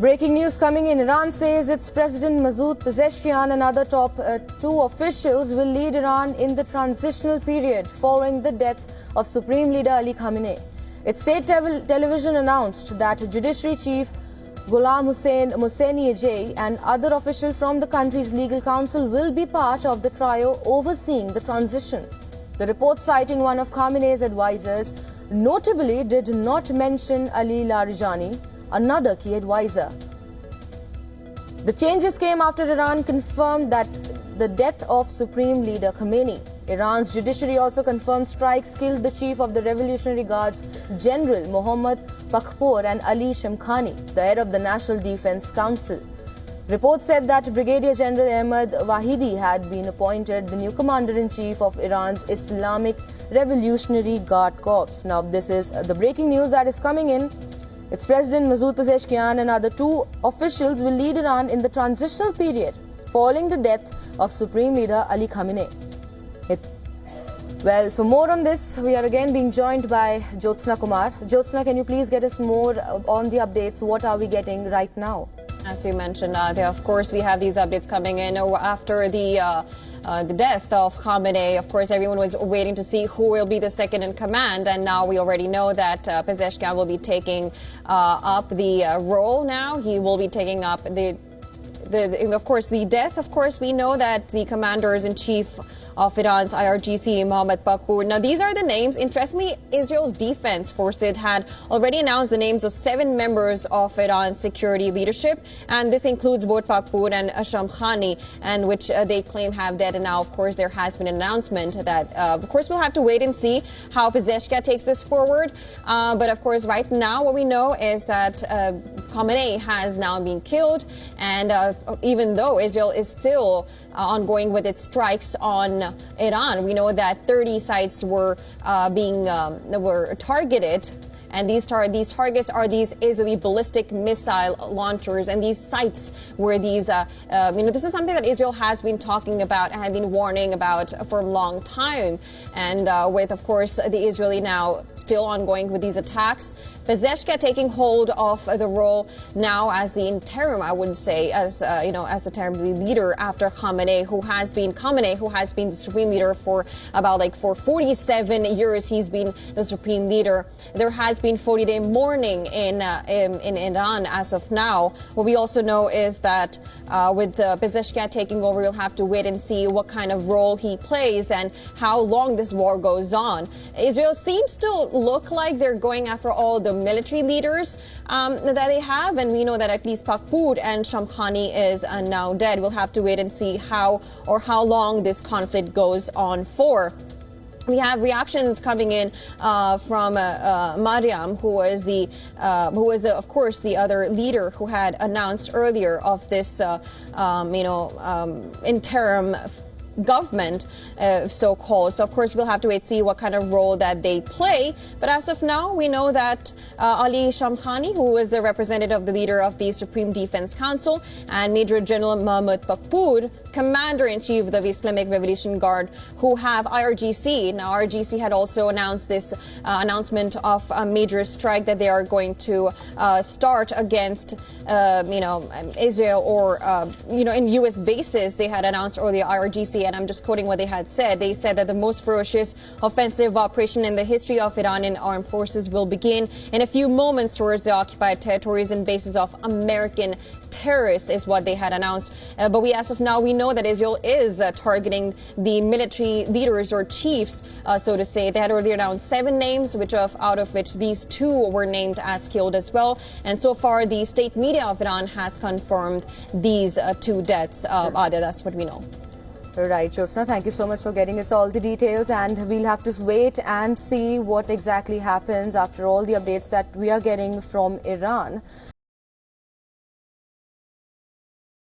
Breaking news coming in. Iran says its President Masoud Pezeshkian and other top two officials will lead Iran in the transitional period following the death of Supreme Leader Ali Khamenei. Its state television announced that Judiciary Chief Ghulam Hussain Mohseni-Ejei and other officials from the country's legal council will be part of the trio overseeing the transition. The report, citing one of Khamenei's advisors, notably did not mention Ali Larijani, another key advisor. The changes came after Iran confirmed that the death of Supreme Leader Khamenei. Iran's judiciary also confirmed strikes killed the chief of the Revolutionary Guards, General Mohammad Baghpour, and Ali Shamkhani, the head of the National Defense Council. Reports said that Brigadier General Ahmad Wahidi had been appointed the new commander-in-chief of Iran's Islamic Revolutionary Guard Corps. Now, this is the breaking news that is coming in. Its President Masoud Pezeshkian and other two officials will lead Iran in the transitional period following the death of Supreme Leader Ali Khamenei. Well, for more on this, we are again being joined by Jyotsna Kumar. Jyotsna, can you please get us more on the updates? What are we getting right now? As you mentioned, of course, we have these updates coming in after the death of Khamenei. Of course, everyone was waiting to see who will be the second in command, and now we already know that Pezeshkian will be taking up the role now. He will be taking up of course, the death. Of course, we know that the commanders-in-chief of Iran's IRGC, Mohammad Baghpour. Now, these are the names. Interestingly, Israel's defense forces had already announced the names of 7 members of Iran's security leadership, and this includes both Baghpour and Shamkhani, and which they claim have dead. And now, of course, there has been an announcement that, of course, we'll have to wait and see how Pezeshkian takes this forward. But, of course, right now, what we know is that Khamenei has now been killed, and even though Israel is still ongoing with its strikes on Iran, we know that 30 sites were targeted. And these targets are these Israeli ballistic missile launchers, and these sites where these, this is something that Israel has been talking about and have been warning about for a long time. And with, of course, the Israeli now still ongoing with these attacks, Pezeshkian taking hold of the role now as the interim, I would say, as the interim leader after Khamenei, who has been the supreme leader for about for 47 years. He's been the supreme leader. There has been 40-day mourning in Iran as of now. What we also know is that with Pezeshkian taking over, we'll have to wait and see what kind of role he plays and how long this war goes on. Israel seems to look like they're going after all the military leaders that they have, and we know that at least Baghpour and Shamkhani is now dead. We'll have to wait and see how long this conflict goes on for. We have reactions coming in from Mariam, who is of course the other leader who had announced earlier of this interim government, so-called. So, of course, we'll have to wait to see what kind of role that they play. But as of now, we know that Ali Shamkhani, who is the representative, the leader of the Supreme Defense Council, and Major General Mohammad Baghpour, Commander-in-Chief of the Islamic Revolution Guard, who have IRGC. Now, IRGC had also announced this announcement of a major strike that they are going to start against, Israel or, in U.S. bases. They had announced earlier, IRGC, and I'm just quoting what they had said. They said that the most ferocious offensive operation in the history of Iranian armed forces will begin in a few moments towards the occupied territories and bases of American terrorists, is what they had announced. But as of now, we know that Israel is targeting the military leaders or chiefs, so to say. They had already announced 7 names, out of which these 2 were named as killed as well. And so far, the state media of Iran has confirmed these 2 deaths. That's what we know. Right, Jyotsna, thank you so much for getting us all the details, and we'll have to wait and see what exactly happens after all the updates that we are getting from Iran.